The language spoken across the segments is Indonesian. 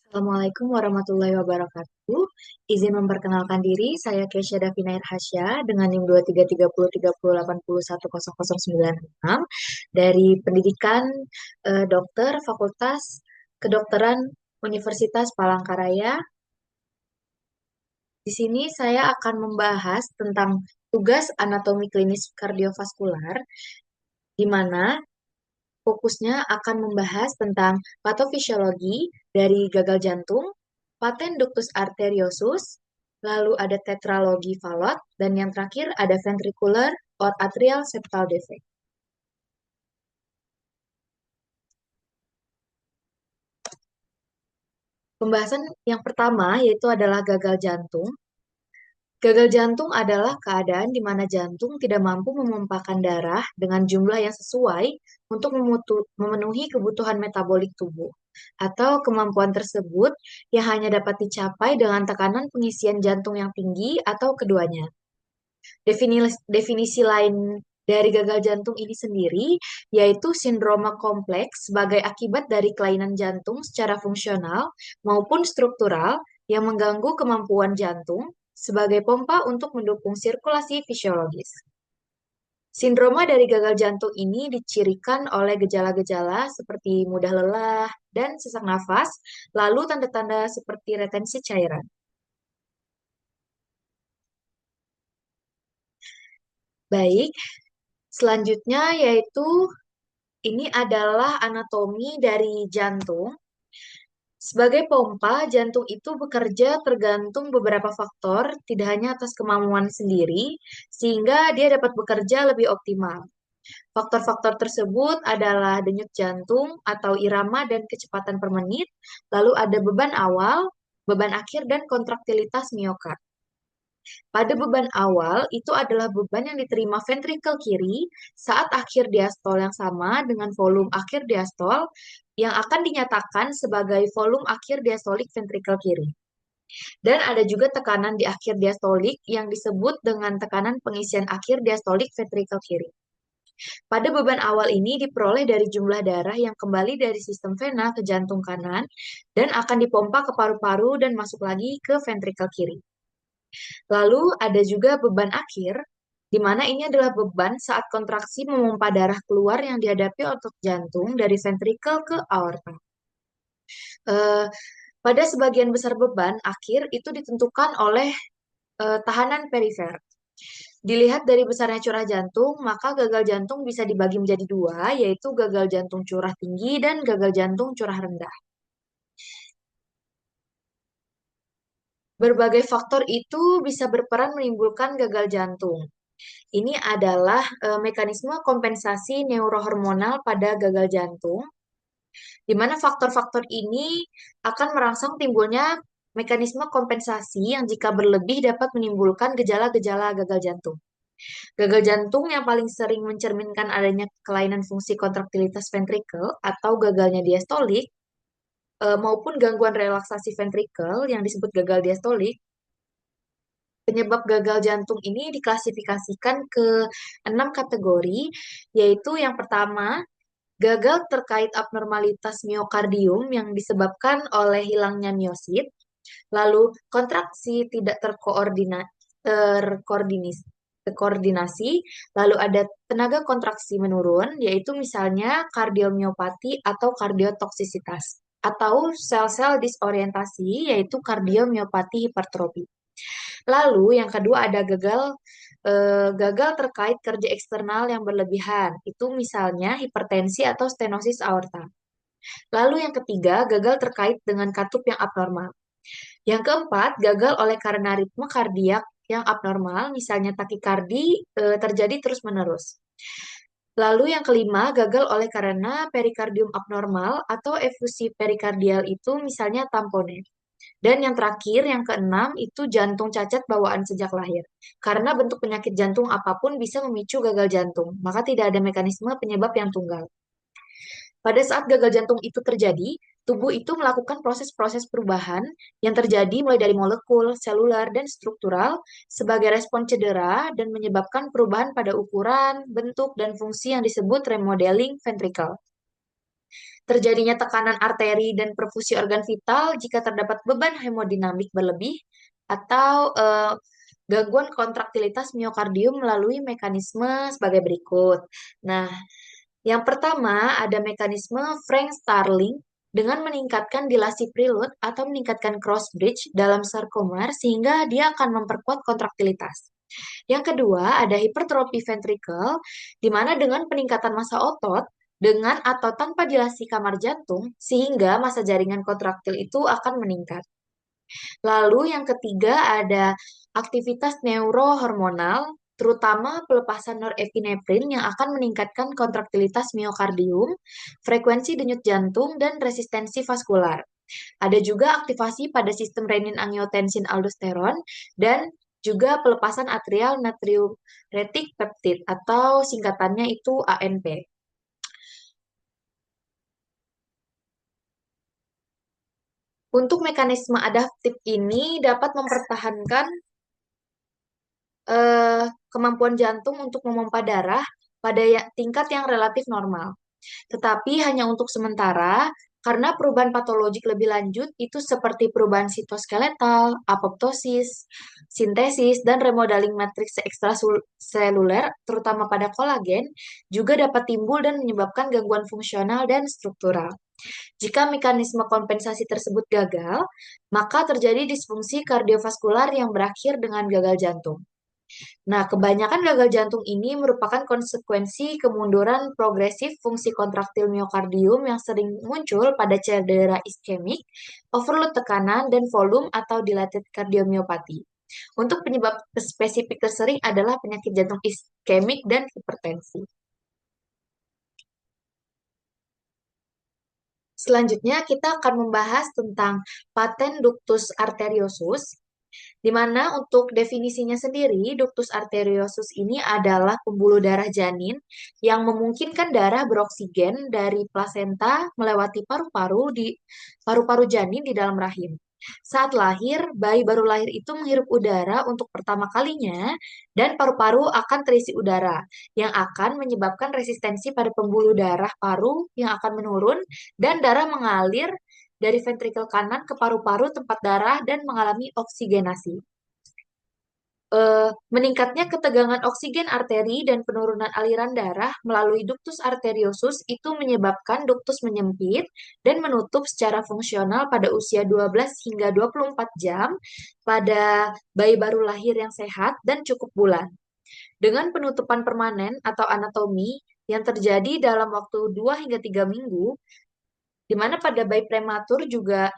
Assalamualaikum warahmatullahi wabarakatuh. Izin memperkenalkan diri, saya Kesha Davina Irhasya dengan NIM 23303080910096 dari Pendidikan Dokter Fakultas Kedokteran Universitas Palangkaraya. Di sini saya akan membahas tentang tugas anatomi klinis kardiovaskular, di mana fokusnya akan membahas tentang patofisiologi dari gagal jantung, paten ductus arteriosus, lalu ada tetralogi Fallot, dan yang terakhir ada ventricular or atrial septal defect. Pembahasan yang pertama yaitu adalah gagal jantung. Gagal jantung adalah keadaan di mana jantung tidak mampu memompakan darah dengan jumlah yang sesuai untuk memenuhi kebutuhan metabolik tubuh, atau kemampuan tersebut yang hanya dapat dicapai dengan tekanan pengisian jantung yang tinggi atau keduanya. Definisi lain dari gagal jantung ini sendiri yaitu sindroma kompleks sebagai akibat dari kelainan jantung secara fungsional maupun struktural yang mengganggu kemampuan jantung sebagai pompa untuk mendukung sirkulasi fisiologis. Sindroma dari gagal jantung ini dicirikan oleh gejala-gejala seperti mudah lelah dan sesak nafas, lalu tanda-tanda seperti retensi cairan. Baik, selanjutnya yaitu ini adalah anatomi dari jantung. Sebagai pompa, jantung itu bekerja tergantung beberapa faktor, tidak hanya atas kemampuan sendiri, sehingga dia dapat bekerja lebih optimal. Faktor-faktor tersebut adalah denyut jantung atau irama dan kecepatan per menit, lalu ada beban awal, beban akhir, dan kontraktilitas miokard. Pada beban awal, itu adalah beban yang diterima ventrikel kiri saat akhir diastol yang sama dengan volume akhir diastol yang akan dinyatakan sebagai volume akhir diastolik ventrikel kiri. Dan ada juga tekanan di akhir diastolik yang disebut dengan tekanan pengisian akhir diastolik ventrikel kiri. Pada beban awal ini diperoleh dari jumlah darah yang kembali dari sistem vena ke jantung kanan dan akan dipompa ke paru-paru dan masuk lagi ke ventrikel kiri. Lalu ada juga beban akhir, di mana ini adalah beban saat kontraksi memompa darah keluar yang dihadapi otot jantung dari ventrikel ke aorta. Eh, Pada sebagian besar beban akhir itu ditentukan oleh tahanan perifer. Dilihat dari besarnya curah jantung, maka gagal jantung bisa dibagi menjadi dua, yaitu gagal jantung curah tinggi dan gagal jantung curah rendah. Berbagai faktor itu bisa berperan menimbulkan gagal jantung. Ini adalah mekanisme kompensasi neurohormonal pada gagal jantung, di mana faktor-faktor ini akan merangsang timbulnya mekanisme kompensasi yang jika berlebih dapat menimbulkan gejala-gejala gagal jantung. Gagal jantung yang paling sering mencerminkan adanya kelainan fungsi kontraktilitas ventrikel atau gagalnya diastolik maupun gangguan relaksasi ventrikel yang disebut gagal diastolik. Penyebab gagal jantung ini diklasifikasikan ke 6 kategori, yaitu yang pertama, gagal terkait abnormalitas miokardium yang disebabkan oleh hilangnya miosit, lalu kontraksi tidak terkoordinasi, lalu ada tenaga kontraksi menurun, yaitu misalnya kardiomiopati atau kardiotoksisitas, atau sel-sel disorientasi, yaitu kardiomiopati hipertrofi. Lalu yang kedua ada gagal terkait kerja eksternal yang berlebihan. Itu misalnya hipertensi atau stenosis aorta. Lalu yang ketiga gagal terkait dengan katup yang abnormal. Yang keempat gagal oleh karena ritme kardiak yang abnormal, misalnya takikardi terjadi terus-menerus. Lalu yang kelima gagal oleh karena perikardium abnormal atau efusi perikardial itu misalnya tamponet. Dan yang terakhir, yang keenam, itu jantung cacat bawaan sejak lahir. Karena bentuk penyakit jantung apapun bisa memicu gagal jantung, maka tidak ada mekanisme penyebab yang tunggal. Pada saat gagal jantung itu terjadi, tubuh itu melakukan proses-proses perubahan yang terjadi mulai dari molekul, seluler, dan struktural sebagai respon cedera dan menyebabkan perubahan pada ukuran, bentuk, dan fungsi yang disebut remodeling ventricle. terjadinya tekanan arteri dan perfusi organ vital jika terdapat beban hemodinamik berlebih, atau gangguan kontraktilitas miokardium melalui mekanisme sebagai berikut. Nah, yang pertama ada mekanisme Frank-Starling dengan meningkatkan dilasi preload atau meningkatkan cross bridge dalam sarkomer sehingga dia akan memperkuat kontraktilitas. Yang kedua, ada hipertrofi ventricle, di mana dengan peningkatan massa otot, dengan atau tanpa dilasi kamar jantung, sehingga massa jaringan kontraktil itu akan meningkat. Lalu yang ketiga ada aktivitas neurohormonal, terutama pelepasan norepinefrin yang akan meningkatkan kontraktilitas miokardium, frekuensi denyut jantung, dan resistensi vaskular. Ada juga aktivasi pada sistem renin-angiotensin aldosteron dan juga pelepasan atrial natriuretic peptide atau singkatannya itu ANP. Untuk mekanisme adaptif ini dapat mempertahankan kemampuan jantung untuk memompa darah pada tingkat yang relatif normal. Tetapi hanya untuk sementara, karena perubahan patologik lebih lanjut itu seperti perubahan sitoskeletal, apoptosis, sintesis, dan remodeling matriks ekstraseluler, terutama pada kolagen, juga dapat timbul dan menyebabkan gangguan fungsional dan struktural. Jika mekanisme kompensasi tersebut gagal, maka terjadi disfungsi kardiovaskular yang berakhir dengan gagal jantung. Nah, kebanyakan gagal jantung ini merupakan konsekuensi kemunduran progresif fungsi kontraktil miokardium yang sering muncul pada cedera iskemik, overload tekanan, dan volume atau dilated kardiomiopati. Untuk penyebab spesifik tersering adalah penyakit jantung iskemik dan hipertensi. Selanjutnya, kita akan membahas tentang paten ductus arteriosus, di mana untuk definisinya sendiri, ductus arteriosus ini adalah pembuluh darah janin yang memungkinkan darah beroksigen dari plasenta melewati paru-paru di paru-paru janin di dalam rahim. Saat lahir, bayi baru lahir itu menghirup udara untuk pertama kalinya dan paru-paru akan terisi udara yang akan menyebabkan resistensi pada pembuluh darah paru yang akan menurun dan darah mengalir dari ventrikel kanan ke paru-paru tempat darah dan mengalami oksigenasi. Meningkatnya ketegangan oksigen arteri dan penurunan aliran darah melalui ductus arteriosus itu menyebabkan ductus menyempit dan menutup secara fungsional pada usia 12 hingga 24 jam pada bayi baru lahir yang sehat dan cukup bulan. Dengan penutupan permanen atau anatomi yang terjadi dalam waktu 2 hingga 3 minggu, di mana pada bayi prematur juga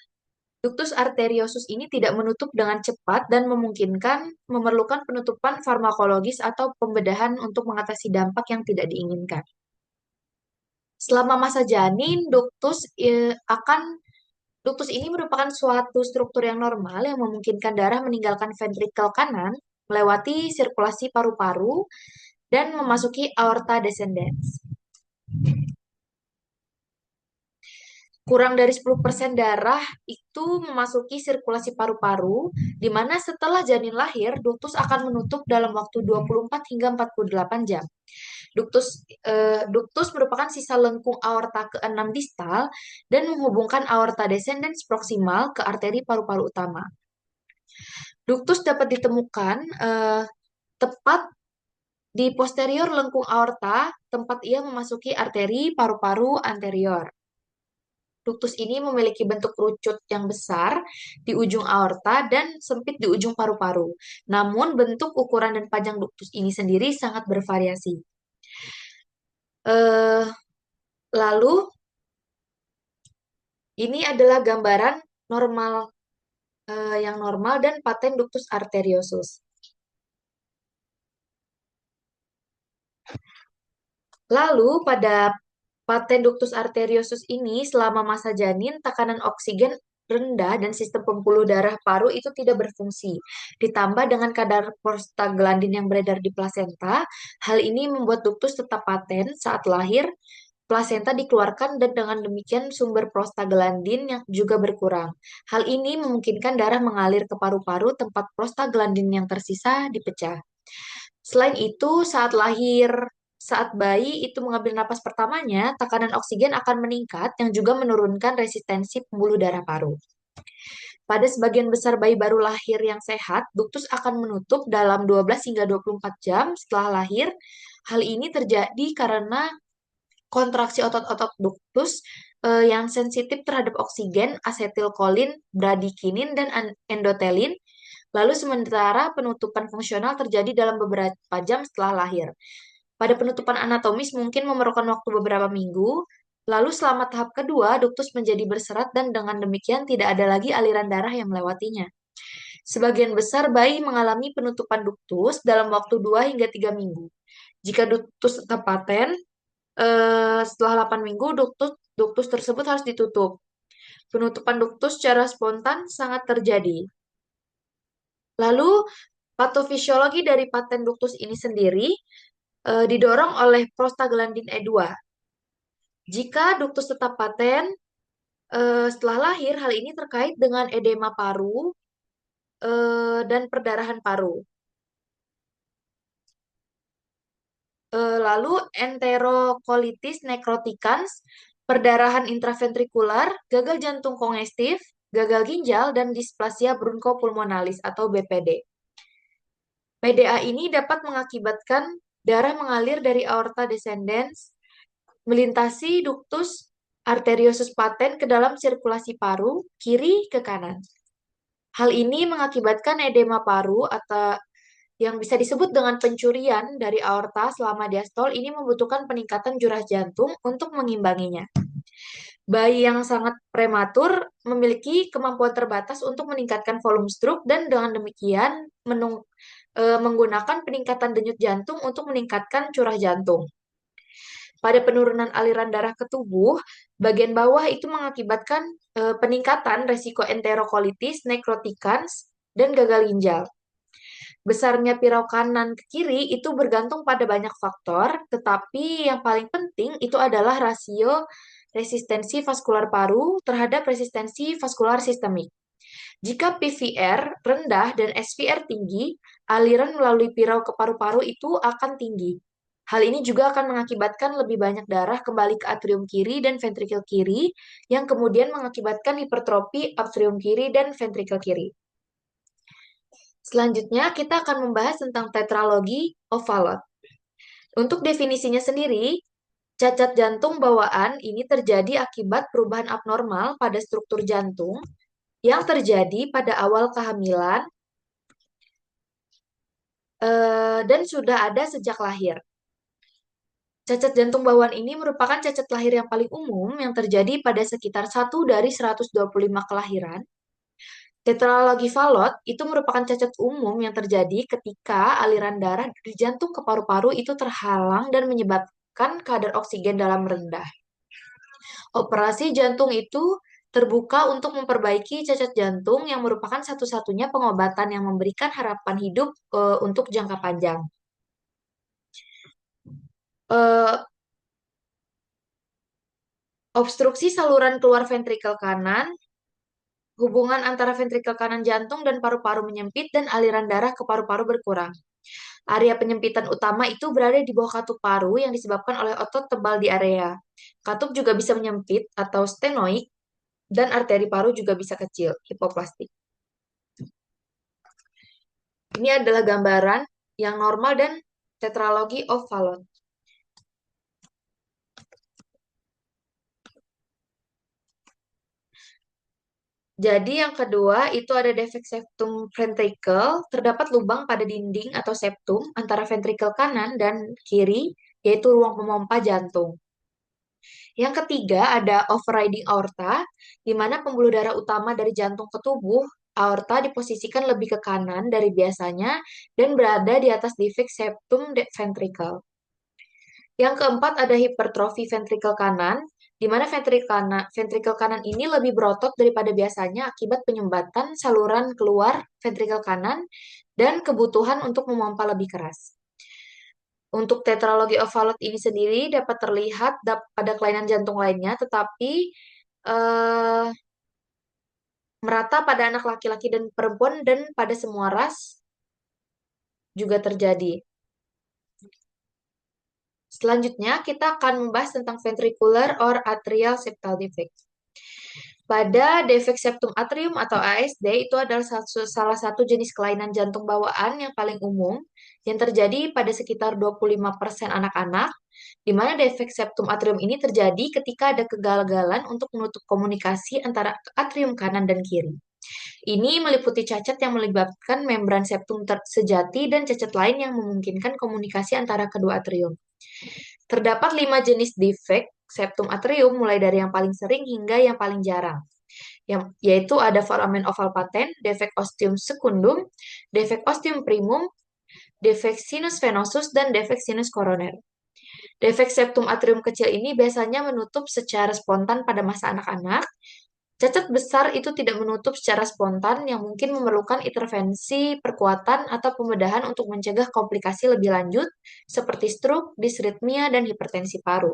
ductus arteriosus ini tidak menutup dengan cepat dan memungkinkan memerlukan penutupan farmakologis atau pembedahan untuk mengatasi dampak yang tidak diinginkan. Selama masa janin, ductus ini merupakan suatu struktur yang normal yang memungkinkan darah meninggalkan ventrikel kanan, melewati sirkulasi paru-paru, dan memasuki aorta descendens. Kurang dari 10% darah itu memasuki sirkulasi paru-paru, di mana setelah janin lahir, ductus akan menutup dalam waktu 24 hingga 48 jam. Ductus merupakan sisa lengkung aorta ke-6 distal dan menghubungkan aorta descendens proksimal ke arteri paru-paru utama. Ductus dapat ditemukan tepat di posterior lengkung aorta, tempat ia memasuki arteri paru-paru anterior. Ductus ini memiliki bentuk kerucut yang besar di ujung aorta dan sempit di ujung paru-paru. Namun bentuk, ukuran, dan panjang ductus ini sendiri sangat bervariasi. Eh, Lalu ini adalah gambaran normal yang normal dan paten ductus arteriosus. Lalu pada paten ductus arteriosus ini selama masa janin tekanan oksigen rendah dan sistem pembuluh darah paru itu tidak berfungsi. Ditambah dengan kadar prostaglandin yang beredar di plasenta, hal ini membuat ductus tetap paten saat lahir, plasenta dikeluarkan dan dengan demikian sumber prostaglandin yang juga berkurang. Hal ini memungkinkan darah mengalir ke paru-paru tempat prostaglandin yang tersisa dipecah. Selain itu, saat lahir Saat bayi itu mengambil napas pertamanya, tekanan oksigen akan meningkat yang juga menurunkan resistensi pembuluh darah paru. Pada sebagian besar bayi baru lahir yang sehat, duktus akan menutup dalam 12 hingga 24 jam setelah lahir. Hal ini terjadi karena kontraksi otot-otot duktus yang sensitif terhadap oksigen, asetilkolin, bradikinin, dan endotelin. Lalu sementara penutupan fungsional terjadi dalam beberapa jam setelah lahir. Pada penutupan anatomis mungkin memerlukan waktu beberapa minggu. Lalu selama tahap kedua, duktus menjadi berserat dan dengan demikian tidak ada lagi aliran darah yang melewatinya. Sebagian besar bayi mengalami penutupan duktus dalam waktu 2 hingga 3 minggu. Jika duktus tetap paten, setelah 8 minggu duktus tersebut harus ditutup. Penutupan duktus secara spontan sangat terjadi. Lalu, patofisiologi dari paten duktus ini sendiri didorong oleh prostaglandin E2. Jika duktus tetap paten, setelah lahir, hal ini terkait dengan edema paru dan perdarahan paru. Lalu enterokolitis necroticans, perdarahan intraventrikular, gagal jantung kongestif, gagal ginjal, dan displasia bronchopulmonalis atau BPD. PDA ini dapat mengakibatkan darah mengalir dari aorta descendens, melintasi ductus arteriosus paten ke dalam sirkulasi paru, kiri ke kanan. Hal ini mengakibatkan edema paru atau yang bisa disebut dengan pencurian dari aorta selama diastol ini membutuhkan peningkatan jurah jantung untuk mengimbanginya. Bayi yang sangat prematur memiliki kemampuan terbatas untuk meningkatkan volume stroke dan dengan demikian menggunakan peningkatan denyut jantung untuk meningkatkan curah jantung. Pada penurunan aliran darah ke tubuh, bagian bawah itu mengakibatkan peningkatan resiko enterokolitis, necroticans, dan gagal ginjal. Besarnya pirau kanan ke kiri itu bergantung pada banyak faktor, tetapi yang paling penting itu adalah rasio resistensi vaskular paru terhadap resistensi vaskular sistemik. Jika PVR rendah dan SVR tinggi, aliran melalui pirau ke paru-paru itu akan tinggi. Hal ini juga akan mengakibatkan lebih banyak darah kembali ke atrium kiri dan ventrikel kiri, yang kemudian mengakibatkan hipertrofi atrium kiri dan ventrikel kiri. Selanjutnya, kita akan membahas tentang tetralogi of Fallot. Untuk definisinya sendiri, cacat jantung bawaan ini terjadi akibat perubahan abnormal pada struktur jantung yang terjadi pada awal kehamilan dan sudah ada sejak lahir. Cacat jantung bawaan ini merupakan cacat lahir yang paling umum yang terjadi pada sekitar 1 dari 125 kelahiran. Tetralogi Fallot itu merupakan cacat umum yang terjadi ketika aliran darah dari jantung ke paru-paru itu terhalang dan menyebabkan kadar oksigen dalam rendah. Operasi jantung itu terbuka untuk memperbaiki cacat jantung yang merupakan satu-satunya pengobatan yang memberikan harapan hidup untuk jangka panjang. Uh, Obstruksi saluran keluar ventrikel kanan, hubungan antara ventrikel kanan jantung dan paru-paru menyempit dan aliran darah ke paru-paru berkurang. Area penyempitan utama itu berada di bawah katup paru yang disebabkan oleh otot tebal di area. Katup juga bisa menyempit atau stenoik dan arteri paru juga bisa kecil, hipoplastik. Ini adalah gambaran yang normal dan tetralogi of Fallot. Jadi yang kedua itu ada defek septum ventricle, terdapat lubang pada dinding atau septum antara ventrikel kanan dan kiri, yaitu ruang pemompa jantung. Yang ketiga ada overriding aorta, di mana pembuluh darah utama dari jantung ke tubuh, aorta diposisikan lebih ke kanan dari biasanya dan berada di atas defek septum ventricle. Yang keempat ada hipertrofi ventrikel kanan, di mana ventrikel kanan ini lebih berotot daripada biasanya akibat penyumbatan saluran keluar ventrikel kanan dan kebutuhan untuk memompa lebih keras. Untuk tetralogi of Fallot ini sendiri dapat terlihat pada kelainan jantung lainnya, tetapi eh, merata pada anak laki-laki dan perempuan dan pada semua ras juga terjadi. Selanjutnya, kita akan membahas tentang ventricular or atrial septal defect. Pada defek septum atrium atau ASD itu adalah salah satu jenis kelainan jantung bawaan yang paling umum yang terjadi pada sekitar 25% anak-anak, di mana defek septum atrium ini terjadi ketika ada kegagalan untuk menutup komunikasi antara atrium kanan dan kiri. Ini meliputi cacat yang melibatkan membran septum sejati dan cacat lain yang memungkinkan komunikasi antara kedua atrium. Terdapat 5 jenis defek septum atrium, mulai dari yang paling sering hingga yang paling jarang. Yaitu ada foramen oval patent, defek ostium secundum, defek ostium primum, defek sinus venosus, dan defek sinus koroner. Defek septum atrium kecil ini biasanya menutup secara spontan pada masa anak-anak. Cacat besar itu tidak menutup secara spontan yang mungkin memerlukan intervensi perkuatan atau pembedahan untuk mencegah komplikasi lebih lanjut seperti stroke, disritmia, dan hipertensi paru.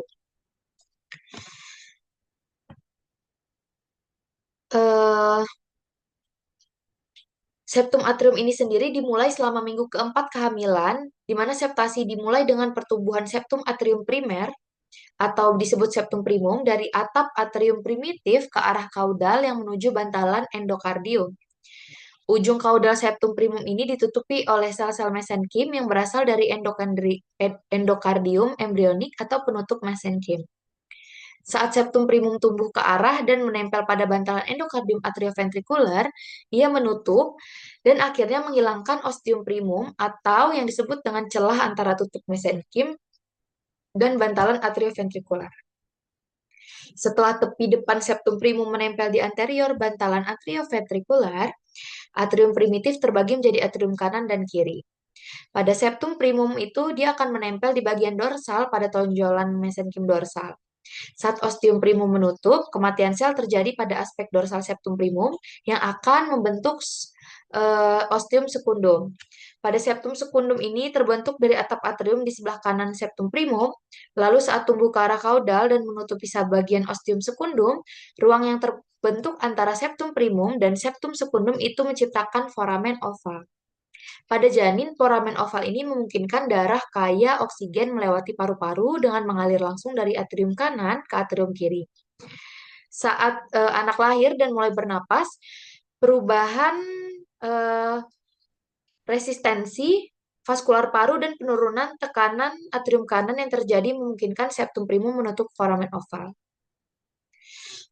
Septum atrium ini sendiri dimulai selama minggu keempat kehamilan, di mana septasi dimulai dengan pertumbuhan septum atrium primer atau disebut septum primum dari atap atrium primitif ke arah kaudal yang menuju bantalan endokardium. Ujung kaudal septum primum ini ditutupi oleh sel-sel mesenkim yang berasal dari endokardium embrionik atau penutup mesenkim. Saat septum primum tumbuh ke arah dan menempel pada bantalan endokardium atrioventrikular, ia menutup dan akhirnya menghilangkan ostium primum atau yang disebut dengan celah antara tutup mesenkim dan bantalan atrioventrikular. Setelah tepi depan septum primum menempel di anterior bantalan atrioventrikular, atrium primitif terbagi menjadi atrium kanan dan kiri. Pada septum primum itu, dia akan menempel di bagian dorsal pada tonjolan mesenkim dorsal. Saat ostium primum menutup, kematian sel terjadi pada aspek dorsal septum primum yang akan membentuk ostium secundum. Pada septum secundum ini terbentuk dari atap atrium di sebelah kanan septum primum, lalu saat tumbuh ke arah kaudal dan menutupi bagian ostium secundum, ruang yang terbentuk antara septum primum dan septum secundum itu menciptakan foramen oval. Pada janin, foramen oval ini memungkinkan darah kaya oksigen melewati paru-paru dengan mengalir langsung dari atrium kanan ke atrium kiri. Saat anak lahir dan mulai bernapas, perubahan resistensi vaskular paru dan penurunan tekanan atrium kanan yang terjadi memungkinkan septum primum menutup foramen oval.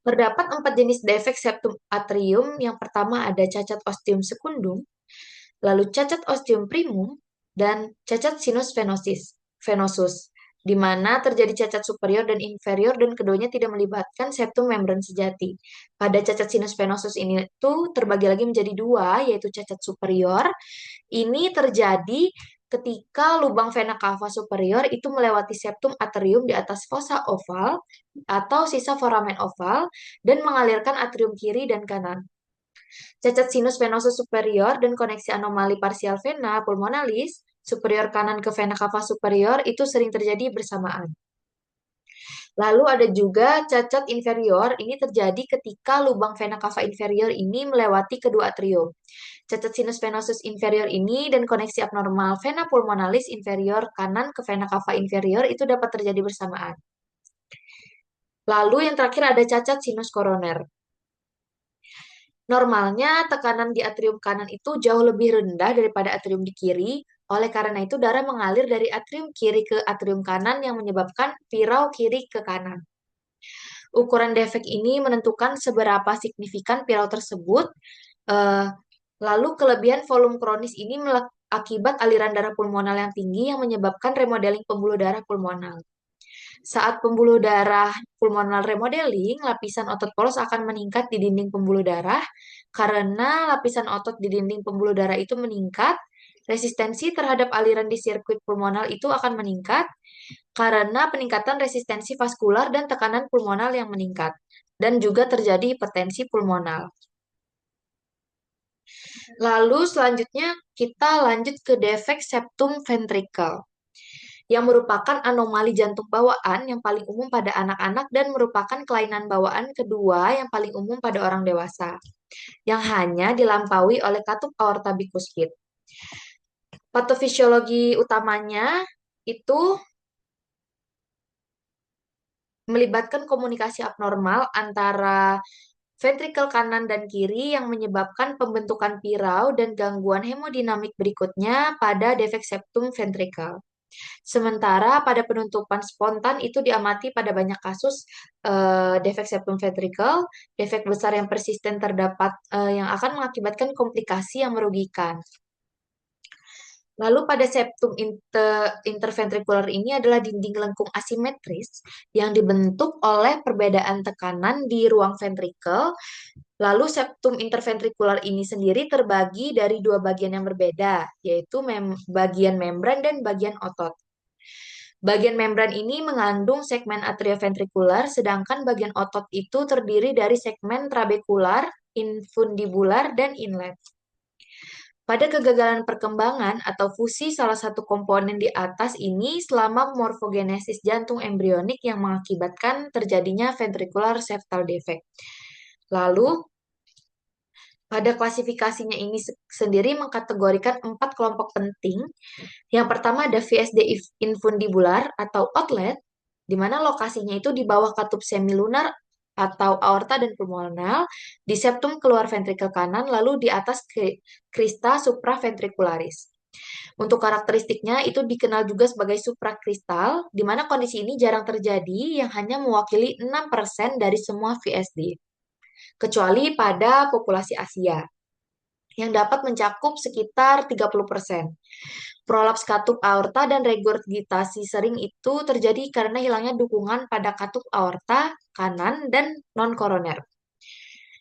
Terdapat 4 jenis defek septum atrium. Yang pertama ada cacat ostium secundum, lalu cacat ostium primum, dan cacat sinus venosus, di mana terjadi cacat superior dan inferior dan keduanya tidak melibatkan septum membran sejati. Pada cacat sinus venosus ini tuh terbagi lagi menjadi 2, yaitu cacat superior. Ini terjadi ketika lubang vena cava superior itu melewati septum atrium di atas fossa oval atau sisa foramen oval dan mengalirkan atrium kiri dan kanan. Cacat sinus venosus superior dan koneksi anomali parsial vena pulmonalis superior kanan ke vena cava superior itu sering terjadi bersamaan. Lalu ada juga cacat inferior, ini terjadi ketika lubang vena cava inferior ini melewati kedua atrium. Cacat sinus venosus inferior ini dan koneksi abnormal vena pulmonalis inferior kanan ke vena cava inferior itu dapat terjadi bersamaan. Lalu yang terakhir ada cacat sinus koroner. Normalnya tekanan di atrium kanan itu jauh lebih rendah daripada atrium di kiri. Oleh karena itu darah mengalir dari atrium kiri ke atrium kanan yang menyebabkan pirau kiri ke kanan. Ukuran defek ini menentukan seberapa signifikan pirau tersebut. Lalu kelebihan volume kronis ini akibat aliran darah pulmonal yang tinggi yang menyebabkan remodeling pembuluh darah pulmonal. Saat pembuluh darah pulmonal remodeling, lapisan otot polos akan meningkat di dinding pembuluh darah. Karena lapisan otot di dinding pembuluh darah itu meningkat, resistensi terhadap aliran di sirkuit pulmonal itu akan meningkat karena peningkatan resistensi vaskular dan tekanan pulmonal yang meningkat. Dan juga terjadi hipertensi pulmonal. Lalu selanjutnya kita lanjut ke defek septum ventricle yang merupakan anomali jantung bawaan yang paling umum pada anak-anak dan merupakan kelainan bawaan kedua yang paling umum pada orang dewasa, yang hanya dilampaui oleh katup aorta bikuspid. Patofisiologi utamanya itu melibatkan komunikasi abnormal antara ventrikel kanan dan kiri yang menyebabkan pembentukan pirau dan gangguan hemodinamik berikutnya pada defek septum ventrikel. Sementara pada penutupan spontan itu diamati pada banyak kasus defek septum ventrikel, defek besar yang persisten terdapat yang akan mengakibatkan komplikasi yang merugikan. Lalu pada septum interventrikular ini adalah dinding lengkung asimetris yang dibentuk oleh perbedaan tekanan di ruang ventrikel. Lalu septum interventrikular ini sendiri terbagi dari dua bagian yang berbeda, yaitu bagian membran dan bagian otot. Bagian membran ini mengandung segmen atrioventrikular, sedangkan bagian otot itu terdiri dari segmen trabekular, infundibular, dan inlet. Pada kegagalan perkembangan atau fusi salah satu komponen di atas ini selama morfogenesis jantung embrionik yang mengakibatkan terjadinya ventricular septal defect. Lalu, pada klasifikasinya ini sendiri mengkategorikan 4 kelompok penting. Yang pertama ada VSD infundibular atau outlet, di mana lokasinya itu di bawah katup semilunar atau aorta dan pulmonal, di septum keluar ventrikel kanan, lalu di atas crista supraventricularis. Untuk karakteristiknya itu dikenal juga sebagai suprakristal, di mana kondisi ini jarang terjadi yang hanya mewakili 6% dari semua VSD, kecuali pada populasi Asia, yang dapat mencakup sekitar 30%. Prolaps katup aorta dan regurgitasi sering itu terjadi karena hilangnya dukungan pada katup aorta kanan dan non-koroner.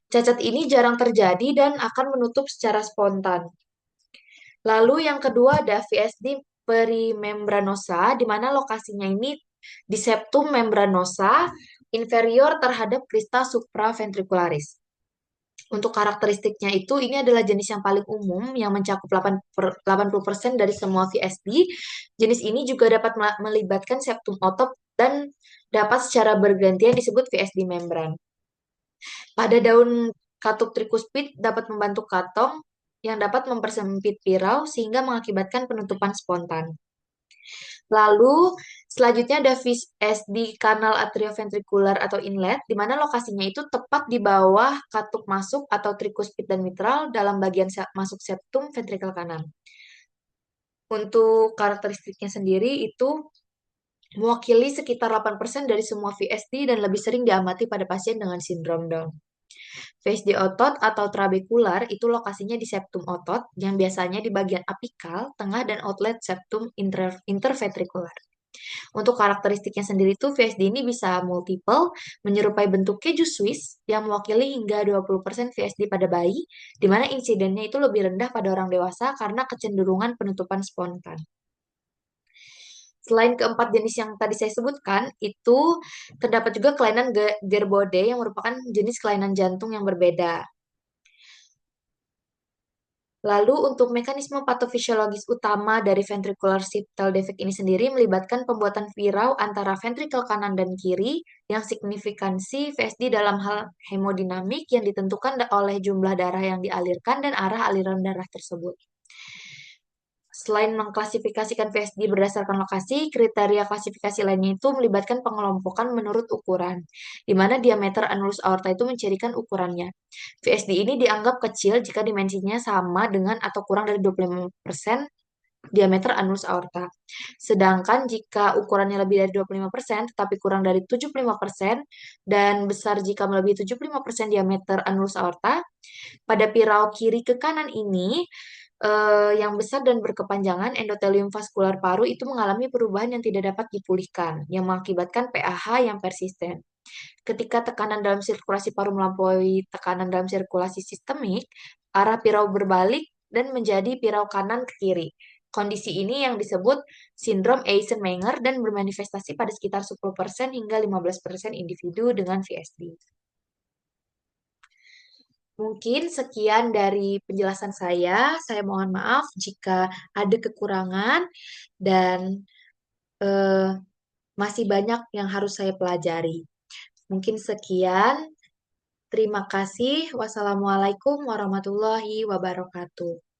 Cacat ini jarang terjadi dan akan menutup secara spontan. Lalu yang kedua ada VSD perimembranosa, di mana lokasinya ini di septum membranosa inferior terhadap crista supraventricularis. Untuk karakteristiknya itu, ini adalah jenis yang paling umum yang mencakup 80% dari semua VSD. Jenis ini juga dapat melibatkan septum otot dan dapat secara bergantian disebut VSD membran. Pada daun katup trikuspid dapat membantu katong yang dapat mempersempit pirau sehingga mengakibatkan penutupan spontan. Lalu selanjutnya ada VSD kanal atrioventrikular atau inlet, di mana lokasinya itu tepat di bawah katup masuk atau trikuspid dan mitral dalam bagian masuk septum ventrikel kanan. Untuk karakteristiknya sendiri itu mewakili sekitar 8% dari semua VSD dan lebih sering diamati pada pasien dengan sindrom Down. VSD otot atau trabekular itu lokasinya di septum otot yang biasanya di bagian apikal, tengah, dan outlet septum interventrikular. Untuk karakteristiknya sendiri itu VSD ini bisa multiple, menyerupai bentuk keju Swiss yang mewakili hingga 20% VSD pada bayi, di mana insidennya itu lebih rendah pada orang dewasa karena kecenderungan penutupan spontan. Selain keempat jenis yang tadi saya sebutkan, itu terdapat juga kelainan Gerbode yang merupakan jenis kelainan jantung yang berbeda. Lalu untuk mekanisme patofisiologis utama dari ventricular septal defect ini sendiri melibatkan pembuatan virau antara ventrikel kanan dan kiri yang signifikansi VSD dalam hal hemodinamik yang ditentukan oleh jumlah darah yang dialirkan dan arah aliran darah tersebut. Selain mengklasifikasikan VSD berdasarkan lokasi, kriteria klasifikasi lainnya itu melibatkan pengelompokan menurut ukuran, di mana diameter anulus aorta itu mencirikan ukurannya. VSD ini dianggap kecil jika dimensinya sama dengan atau kurang dari 25% diameter anulus aorta. Sedangkan jika ukurannya lebih dari 25% tetapi kurang dari 75% dan besar jika melebihi 75% diameter anulus aorta, pada pirau kiri ke kanan ini yang besar dan berkepanjangan, endotelium vaskular paru itu mengalami perubahan yang tidak dapat dipulihkan, yang mengakibatkan PAH yang persisten. Ketika tekanan dalam sirkulasi paru melampaui tekanan dalam sirkulasi sistemik, arah pirau berbalik dan menjadi pirau kanan ke kiri. Kondisi ini yang disebut sindrom Eisenmenger dan bermanifestasi pada sekitar 10% hingga 15% individu dengan VSD. Mungkin sekian dari penjelasan saya. Saya mohon maaf jika ada kekurangan dan eh, masih banyak yang harus saya pelajari. Mungkin sekian. Terima kasih. Wassalamualaikum warahmatullahi wabarakatuh.